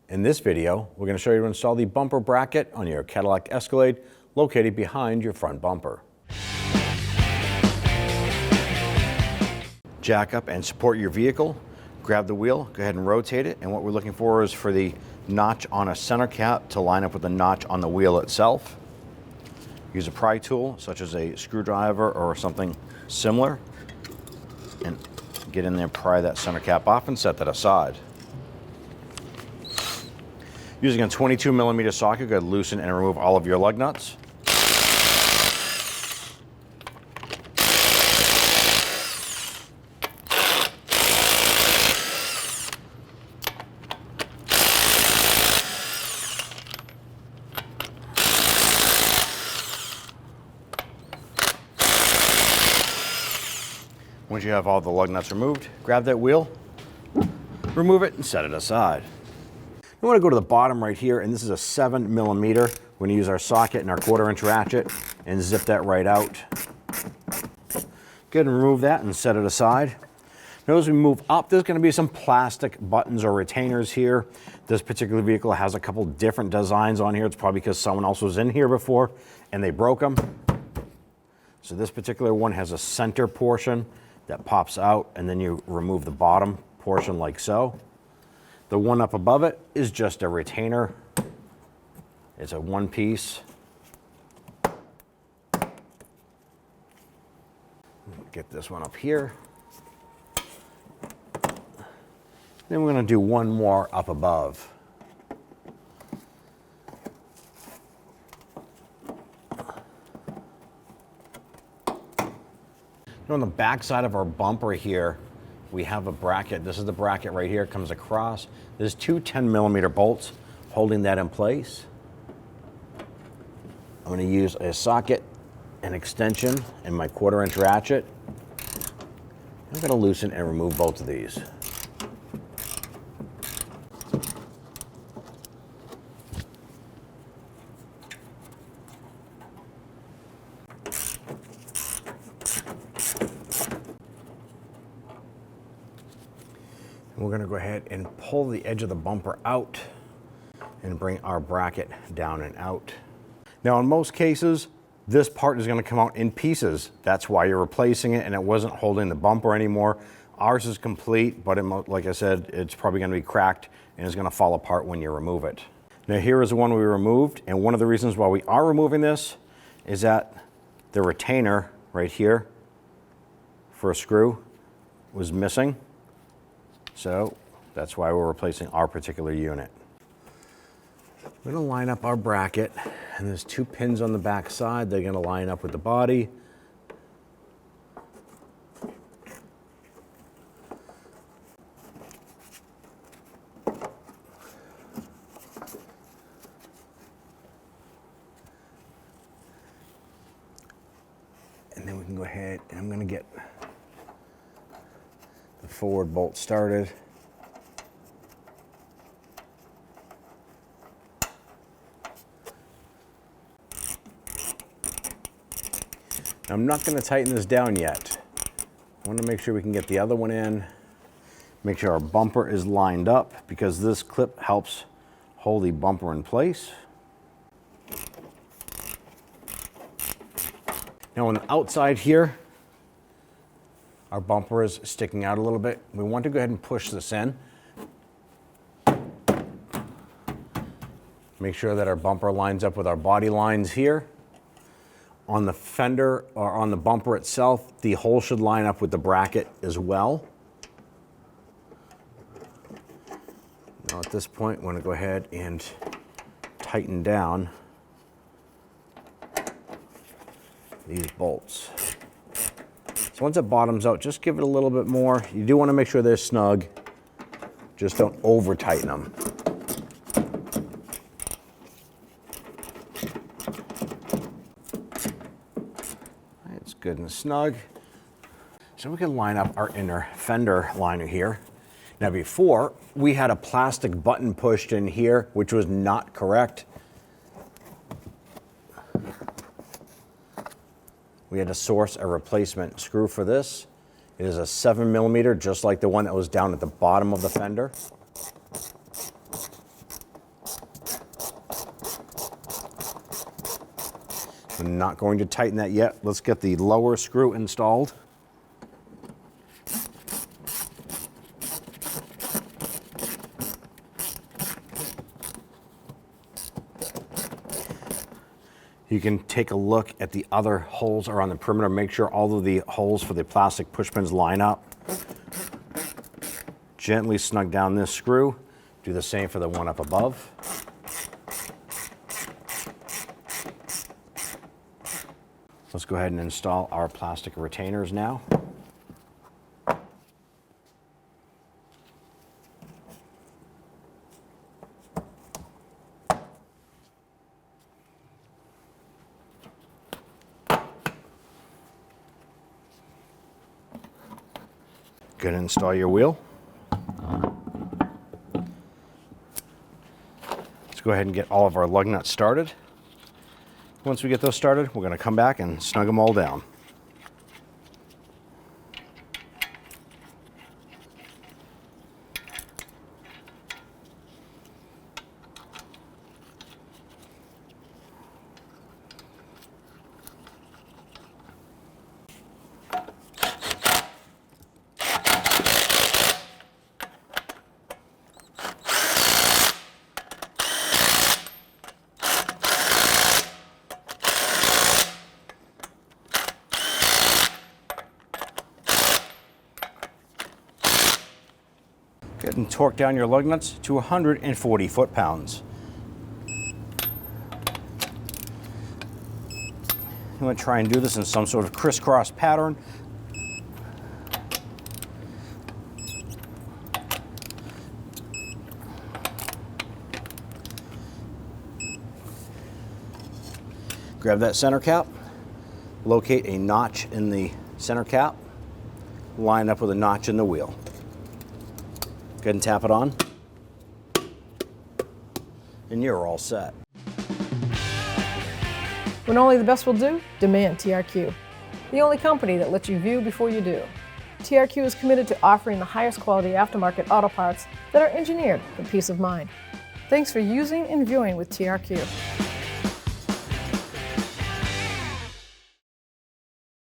In this video, we're going to show you how to install the bumper bracket on your Cadillac Escalade located behind your front bumper. Jack up and support your vehicle, grab the wheel, go ahead and rotate it, and what we're looking for is for the notch on a center cap to line up with the notch on the wheel itself. Use a pry tool such as a screwdriver or something similar and get in there, pry that center cap off and set that aside. Using a 22mm socket, go ahead and loosen and remove all of your lug nuts. Once you have all the lug nuts removed, grab that wheel, remove it, and set it aside. You want to go to the bottom right here, and this is a 7mm. We're going to use our socket and our 1/4-inch ratchet and zip that right out. Go ahead and remove that and set it aside. Now as we move up, there's going to be some plastic buttons or retainers here. This particular vehicle has a couple different designs on here. It's probably because someone else was in here before and they broke them. So this particular one has a center portion that pops out, and then you remove the bottom portion like so. The one up above it is just a retainer. It's a one piece. Get this one up here. Then we're going to do one more up above. On the back side of our bumper here, we have a bracket. This is the bracket right here. It comes across. There's two 10mm bolts holding that in place. I'm going to use a socket, an extension, and my 1/4-inch ratchet. I'm going to loosen and remove both of these. We're going to go ahead and pull the edge of the bumper out and bring our bracket down and out. Now in most cases, this part is going to come out in pieces. That's why you're replacing it, and it wasn't holding the bumper anymore. Ours is complete, but like I said, it's probably going to be cracked and it's going to fall apart when you remove it. Now here is the one we removed, and one of the reasons why we are removing this is that the retainer right here for a screw was missing. So that's why we're replacing our particular unit. We're going to line up our bracket, and there's two pins on the back side. They're going to line up with the body. And then we can go ahead, and I'm going to get the forward bolt started. Now, I'm not going to tighten this down yet. I want to make sure we can get the other one in. Make sure our bumper is lined up, because this clip helps hold the bumper in place. Now on the outside here, our bumper is sticking out a little bit. We want to go ahead and push this in. Make sure that our bumper lines up with our body lines here. On the fender or on the bumper itself, the hole should line up with the bracket as well. Now at this point, we're going to go ahead and tighten down these bolts. So once it bottoms out, just give it a little bit more. You do want to make sure they're snug. Just don't over tighten them. It's good and snug. So we can line up our inner fender liner here. Now before, we had a plastic button pushed in here, which was not correct. We had to source a replacement screw for this. It is a 7mm, just like the one that was down at the bottom of the fender. We're not going to tighten that yet. Let's get the lower screw installed. You can take a look at the other holes around the perimeter. Make sure all of the holes for the plastic push pins line up. Gently snug down this screw. Do the same for the one up above. Let's go ahead and install our plastic retainers now. Go ahead and install your wheel. Let's go ahead and get all of our lug nuts started. Once we get those started, we're going to come back and snug them all down. Go ahead and torque down your lug nuts to 140 foot-pounds. You want to try and do this in some sort of crisscross pattern. Grab that center cap, locate a notch in the center cap, line up with a notch in the wheel. Go ahead and tap it on, and you're all set. When only the best will do, demand TRQ. The only company that lets you view before you do. TRQ is committed to offering the highest quality aftermarket auto parts that are engineered for peace of mind. Thanks for using and viewing with TRQ.